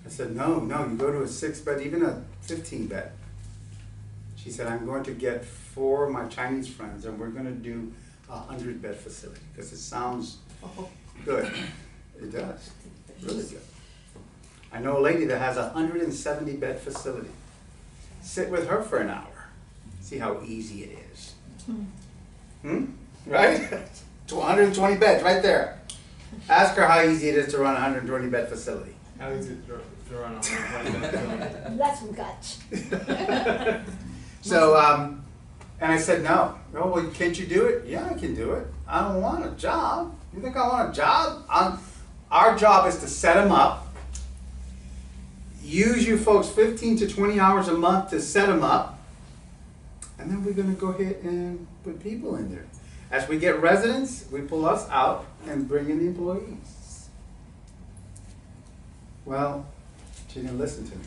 I said, no, you go to a 6-bed, even a 15-bed. She said, I'm going to get 4 of my Chinese friends and we're going to do a 100-bed facility because it sounds good. It does, really good. I know a lady that has a 170-bed facility. Sit with her for an hour. See how easy it is. Right? 120 beds right there. Ask her how easy it is to run a 120-bed facility. How easy to run a 120-bed facility? That's some guts. So, and I said, no. Oh, well, can't you do it? Yeah, I can do it. I don't want a job. You think I want a job? Our job is to set them up. Use you folks 15 to 20 hours a month to set them up. And then we're going to go ahead and put people in there. As we get residents, we pull us out and bring in the employees. Well, she didn't listen to me.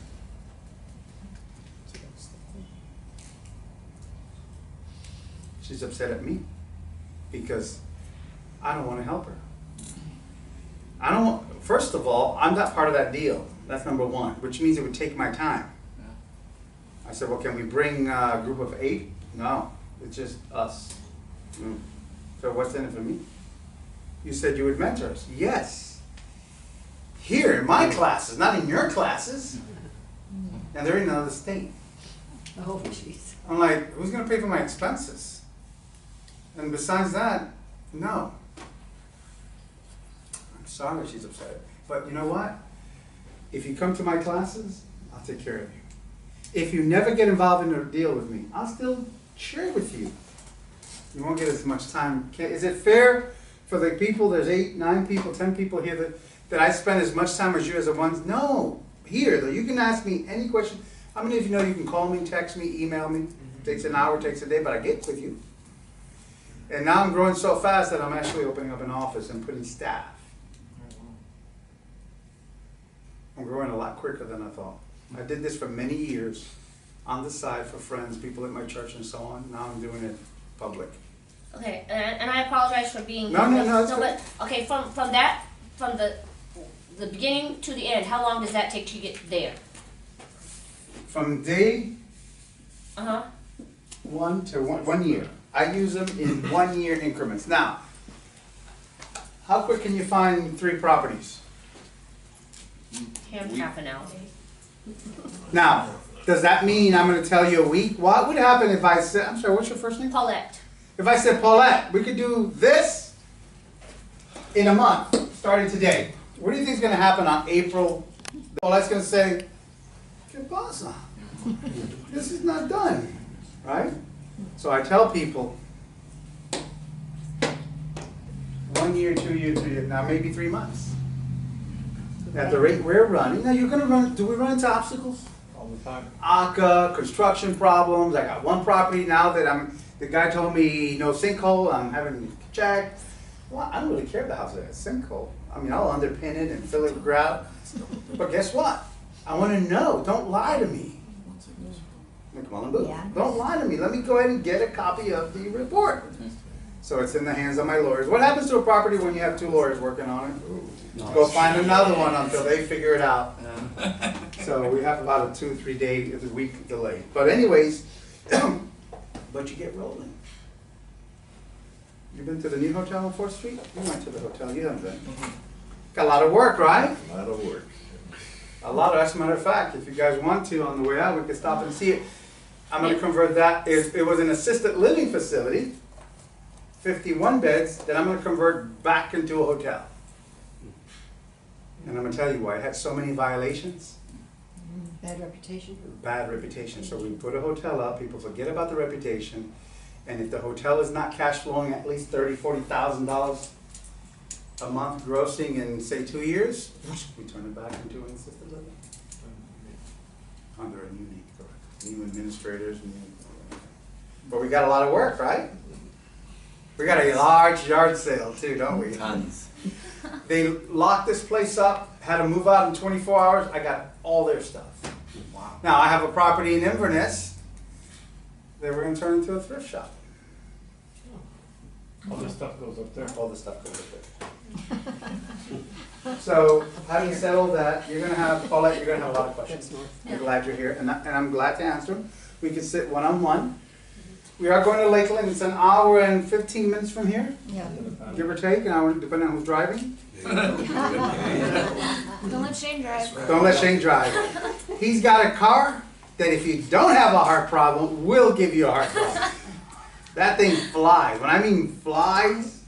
She's upset at me because I don't want to help her. First of all, I'm not part of that deal. That's number one, which means it would take my time. I said, well, can we bring a group of 8? No, it's just us. So what's in it for me? You said you would mentor us. Yes. Here in my classes, not in your classes. And they're in another state. Oh, jeez. I'm like, who's going to pay for my expenses? And besides that, no. I'm sorry she's upset. But you know what? If you come to my classes, I'll take care of you. If you never get involved in a deal with me, I'll still share with you. You won't get as much time. Is it fair for the people, there's 8, 9 people, 10 people here, that I spend as much time as you as the ones? No. Here, though, you can ask me any question. How many of you know you can call me, text me, email me? It takes an hour, takes a day, but I get with you. And now I'm growing so fast that I'm actually opening up an office and putting staff. I'm growing a lot quicker than I thought. I did this for many years on the side for friends, people at my church and so on. Now I'm doing it public. Okay, and I apologize for being... No, but okay, from the beginning to the end, how long does that take to get there? From day 1 to 1 year. I use them in 1 year increments. Now, how quick can you find 3 properties? Half an hour. Now, does that mean I'm going to tell you a week? What would happen if I said, I'm sorry, what's your first name? Paulette. If I said, Paulette, we could do this in a month, starting today. What do you think is going to happen on April? Paulette's going to say, ¿Qué pasa? This is not done, right? So I tell people, 1 year, 2 years, 3 years, now maybe 3 months. At the rate we're running, now you're going to run, do we run into obstacles? All the time. ACA, construction problems. I got one property now that the guy told me no sinkhole, I'm having it checked. Well, I don't really care if the house has a sinkhole. I mean, I'll underpin it and fill it with grout. But guess what? I want to know. Don't lie to me. Yeah. Don't lie to me. Let me go ahead and get a copy of the report. So it's in the hands of my lawyers. What happens to a property when you have 2 lawyers working on it? Go find another one until they figure it out. So we have about a 2-3 day, a week delay. But anyways, but you get rolling. You been to the new hotel on 4th Street? You went to the hotel. You haven't been. Got a lot of work, right? A lot of work. A lot of, as a matter of fact, if you guys want to, on the way out, we can stop and see it. I'm going to convert that. It was an assisted living facility, 51 beds, that I'm going to convert back into a hotel. And I'm going to tell you why. It had so many violations. Bad reputation. Bad reputation. So we put a hotel up, people forget about the reputation, and if the hotel is not cash flowing at least $30,000, $40,000 a month grossing in, say, 2 years, we turn it back into an assisted living. Under a new name, correct. New administrators. But we got a lot of work, right? We got a large yard sale too, don't we? Tons. They locked this place up, had to move out in 24 hours. I got all their stuff. Wow. Now I have a property in Inverness that we're going to turn into a thrift shop. All this stuff goes up there. All the stuff goes up there. So, having said all that, you're gonna have, Paulette, you're gonna have a lot of questions. That's north. I'm glad you're here, and I'm glad to answer them. We can sit one-on-one. We are going to Lakeland, it's an hour and 15 minutes from here, Yeah. give or take, an hour, depending on who's driving. Don't let Shane drive. Don't let Shane drive. He's got a car that if you don't have a heart problem, will give you a heart problem. That thing flies. When I mean flies,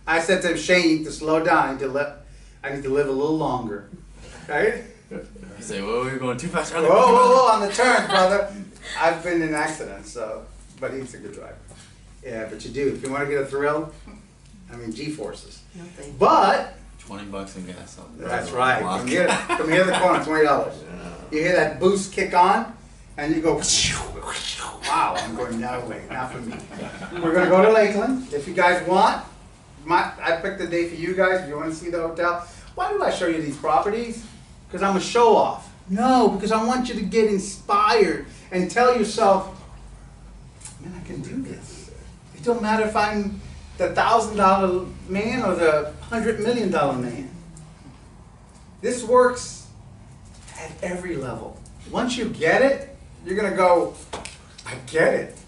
I said to him, Shane, you need to slow down. I need to live a little longer. Right? You say, well, we're going too fast. Whoa, whoa, whoa, on the turn, brother. I've been in accidents, so, but he's a good driver. Yeah, but you do. If you want to get a thrill, I mean, G-forces. No thank you. But, $20 in gas. that's right. From here to the corner, $20. You hear that boost kick on, and you go, wow, I'm going that way, not for me. We're going to go to Lakeland. If you guys want, I picked a day for you guys, if you want to see the hotel. Why do I show you these properties? Because I'm a show off. No, because I want you to get inspired and tell yourself, man, I can do this. It don't matter if I'm the $1,000 man or the $100 million man. This works at every level. Once you get it, you're gonna go, I get it.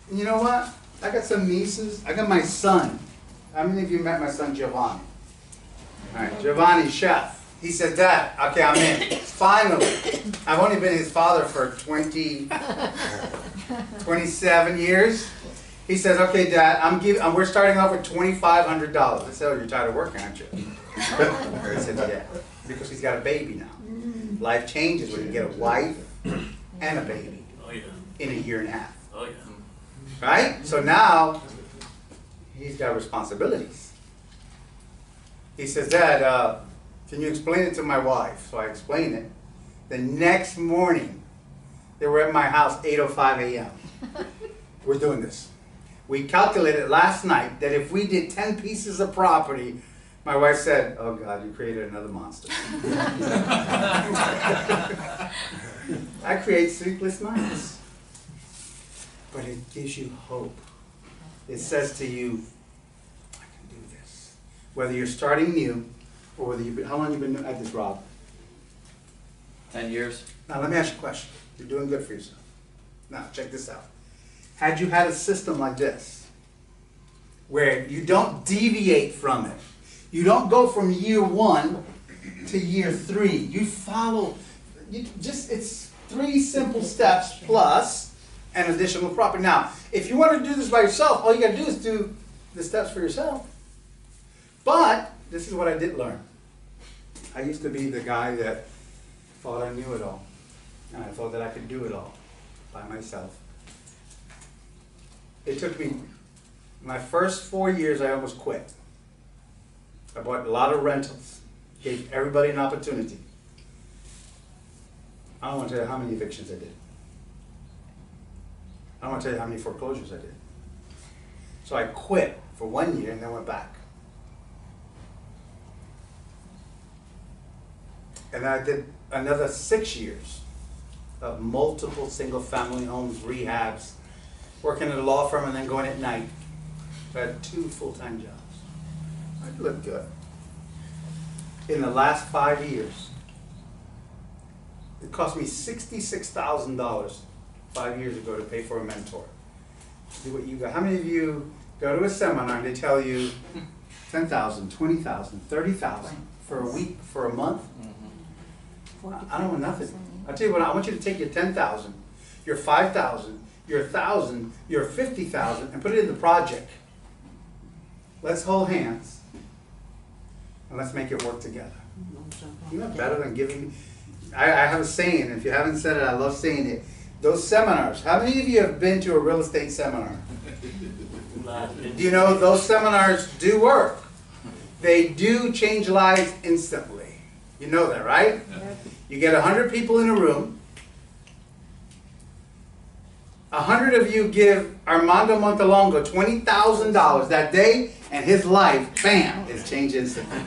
And you know what? I got some nieces. I got my son. How many of you met my son Giovanni? All right, Giovanni, chef. He said, Dad, okay, I'm in. Finally. I've only been his father for 27 years. He says, okay, Dad, we're starting off with $2,500. I said, oh, you're tired of working, aren't you? He said, yeah, because he's got a baby now. Life changes when you get a wife and a baby in a year and a half. Right? So now, he's got responsibilities. He says, Dad, can you explain it to my wife? So I explain it. The next morning, they were at my house 8:05 a.m. We're doing this. We calculated last night that if we did 10 pieces of property, my wife said, oh God, you created another monster. I create sleepless nights. But it gives you hope. It says to you, I can do this. Whether you're starting new, or whether you've been, how long have you been at this, Rob? 10 years. Now let me ask you a question. You're doing good for yourself. Now check this out. Had you had a system like this, where you don't deviate from it, you don't go from year 1 to year 3, you follow, it's 3 simple steps plus an additional property. Now, if you want to do this by yourself, all you got to do is do the steps for yourself. But this is what I did learn. I used to be the guy that thought I knew it all, and I thought that I could do it all by myself. It took me, my first 4 years, I almost quit. I bought a lot of rentals, gave everybody an opportunity. I don't want to tell you how many evictions I did. I don't want to tell you how many foreclosures I did. So I quit for 1 year and then went back. And I did another 6 years of multiple single-family homes, rehabs, working at a law firm and then going at night. So I had 2 full-time jobs. I looked good. In the last 5 years, it cost me $66,000 5 years ago to pay for a mentor. Do what you got. How many of you go to a seminar and they tell you $10,000, $20,000, $30,000 for a week, for a month? I don't want nothing. I'll tell you what, I want you to take your $10,000, your $5,000, your $1,000, your $50,000 and put it in the project. Let's hold hands and let's make it work together. You know better than giving. I have a saying, if you haven't said it, I love saying it. Those seminars, how many of you have been to a real estate seminar? Do you know those seminars do work? They do change lives instantly. You know that, right? You get 100 people in a room. 100 of you give Armando Montalongo $20,000 that day, and his life, bam, is changed instantly.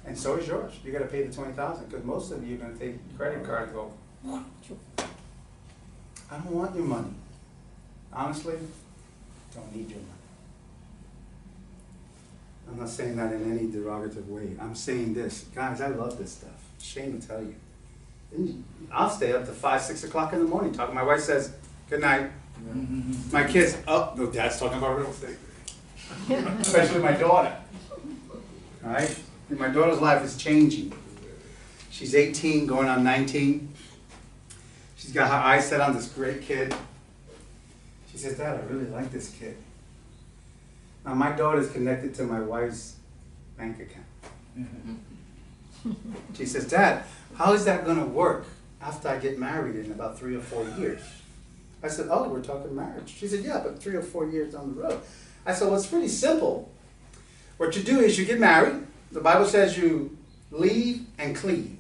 And so is yours. You got to pay the $20,000 because most of you are going to take your credit card and go, I don't want your money. Honestly, don't need your money. I'm not saying that in any derogative way. I'm saying this. Guys, I love this stuff. Shame to tell you. I'll stay up to 5, 6 o'clock in the morning talking. My wife says, good night. My kids, oh, no, dad's talking about real estate. Especially my daughter. All right? And my daughter's life is changing. She's 18, going on 19. She's got her eyes set on this great kid. She says, Dad, I really like this kid. Now, my daughter's connected to my wife's bank account. She says, Dad, how is that going to work after I get married in about 3 or 4 years? I said, oh, we're talking marriage. She said, yeah, but 3 or 4 years down the road. I said, well, it's pretty simple. What you do is you get married. The Bible says you leave and cleave.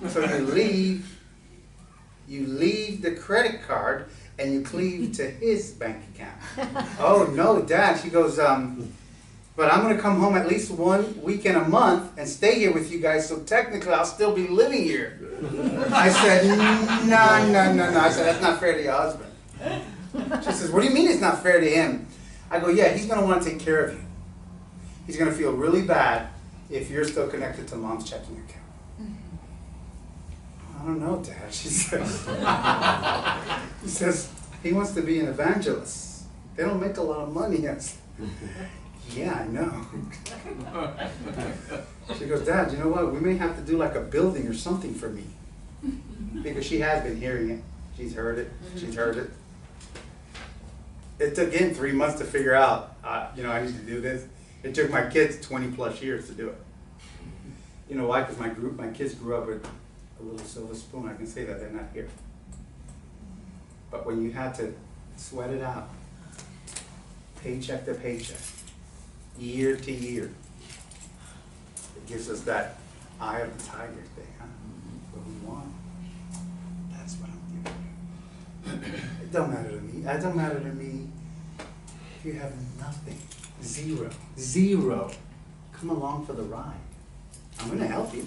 So you leave the credit card and you cleave to his bank account. Oh, no, Dad. She goes, but I'm going to come home at least 1 weekend a month and stay here with you guys, so technically I'll still be living here. I said, no. I said, that's not fair to your husband. She says, what do you mean it's not fair to him? I go, yeah, he's going to want to take care of you. He's going to feel really bad if you're still connected to Mom's checking account. I don't know, Dad, she says. He says, he wants to be an evangelist. They don't make a lot of money. Yeah, I know. She goes, Dad, you know what? We may have to do like a building or something for me. Because she has been hearing it. She's heard it. She's heard it. It took him 3 months to figure out, I need to do this. It took my kids 20 plus years to do it. You know why? Because my kids grew up with a little silver spoon. I can say that they're not here. But when you had to sweat it out, paycheck to paycheck, year to year, it gives us that eye of the tiger thing, huh? What we want, that's what I'm giving you. It don't matter to me. It don't matter to me if you have nothing. Zero. Come along for the ride. I'm going to help you.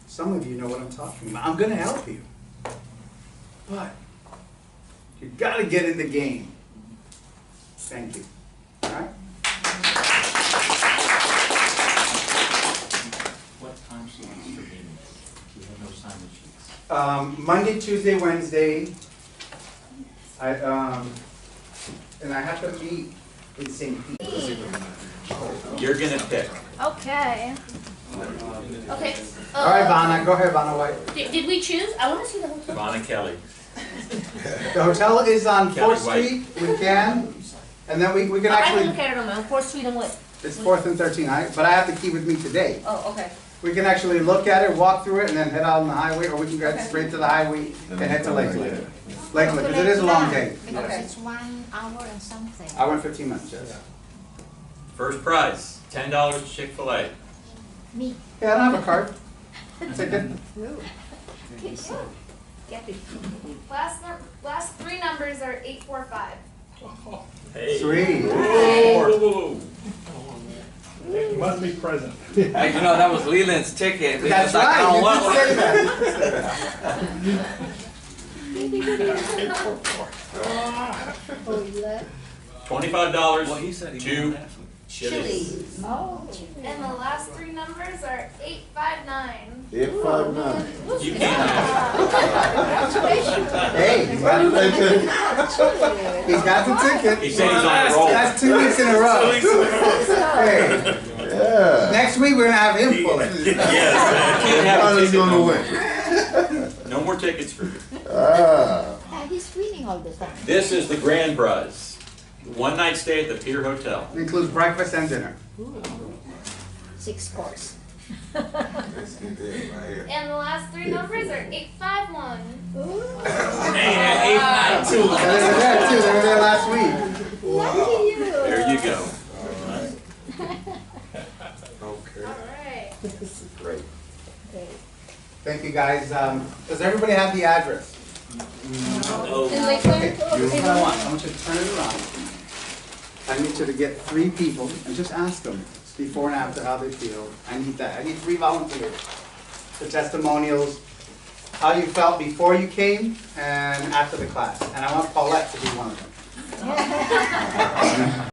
Some of you know what I'm talking about. I'm going to help you. But you've got to get in the game. Thank you. All right? What time slots for meetings? Do you have those time sheets? Monday, Tuesday, Wednesday. And I have to meet in St. Pete. You're gonna pick. Okay. Okay. All right, Vanna. Go ahead, Vanna White. Did we choose? I want to see the hotel. Vaughn Kelly. The hotel is on Kelly 4th White. Street. We can. And then we can I can actually, look at it on my own. 4th Street and what? it's 4th and 13th, but I have to keep with me today. Oh, okay. We can actually look at it, walk through it, and then head out on the highway, or we can go straight to the highway and head to Lakewood. Lakewood, because it is a long day. Because Okay. it's 1 hour and something. I went 15 minutes, yes. First prize, $10 Chick-fil-A. Me. Yeah, I don't have a card. Ticket. Get it. Last 3 numbers are 845. Hey. Sweet. Whoa. You must be present. Hey, that was Leland's ticket. That's Because I right, you don't did want say that. You did say that. Oh, yeah. $25 Well, he said he to wanted that. Chili's. Oh. And the last 3 numbers are 859. 859. You can't have Congratulations. Hey, he's got the ticket. He's got the it. He ticket. said he's on a roll. That's 2 weeks in a row. Hey, Yeah. next week we're gonna have him pull it. Yes, can't have a Hunter's ticket gonna no win. more. No more tickets for you. Ah. He's winning all the time. This is the grand prize. 1 night stay at the Pier Hotel. It includes breakfast and dinner. 6 course. Let's get that right here. And the last 3 numbers are 851. Hey, at 892. They were there too, they were there last week. Lucky you. There you go. Okay. Alright. This is great. Okay. Thank you guys. Does everybody have the address? In Lakewood? Okay, here's what I want you to turn it around. I need you to get 3 people and just ask them before and after how they feel. I need that. I need 3 volunteers. The testimonials, how you felt before you came and after the class. And I want Paulette to be one of them.